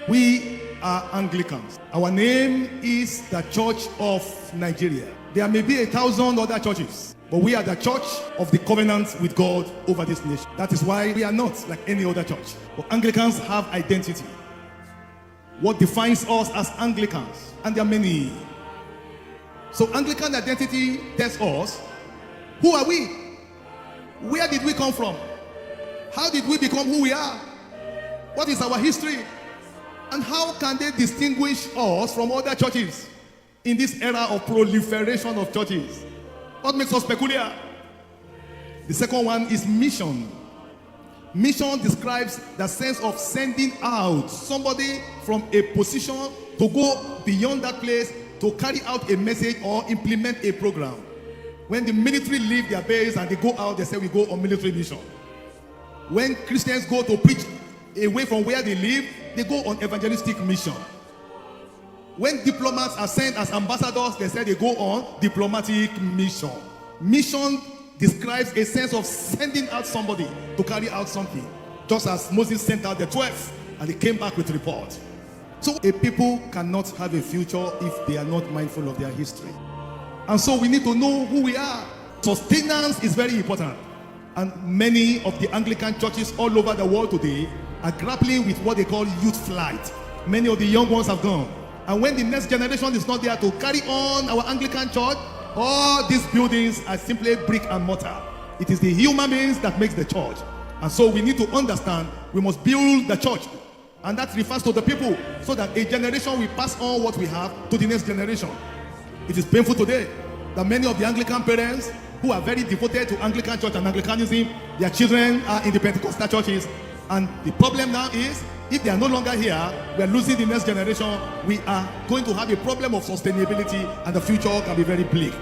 We are Anglicans. Our name is the Church of Nigeria. There may be 1,000 other churches, but we are the church of the covenant with God over this nation. That is why we are not like any other church. But Anglicans have identity. What defines us as Anglicans? And there are many. So Anglican identity tells us, who are we? Where did we come from? How did we become who we are? What is our history? And how can they distinguish us from other churches in this era of proliferation of churches? What makes us peculiar? The second one is mission. Mission describes the sense of sending out somebody from a position to go beyond that place to carry out a message or implement a program. When the military leave their base and they go out, they say we go on military mission. When Christians go to preach away from where they live, they go on evangelistic mission. When diplomats are sent as ambassadors, they say they go on diplomatic mission. Mission describes a sense of sending out somebody to carry out something, just as Moses sent out the 12 and they came back with a report. So a people cannot have a future if they are not mindful of their history. And so we need to know who we are. Sustenance is very important. And many of the Anglican churches all over the world today are grappling with what they call youth flight. Many of the young ones have gone. And when the next generation is not there to carry on our Anglican church, all these buildings are simply brick and mortar. It is the human beings that makes the church. And so we need to understand we must build the church. And that refers to the people, so that a generation will pass on what we have to the next generation. It is painful today that many of the Anglican parents who are very devoted to Anglican church and Anglicanism, their children are in the Pentecostal churches. And the problem now is, if they are no longer here, we are losing the next generation. We are going to have a problem of sustainability, and the future can be very bleak.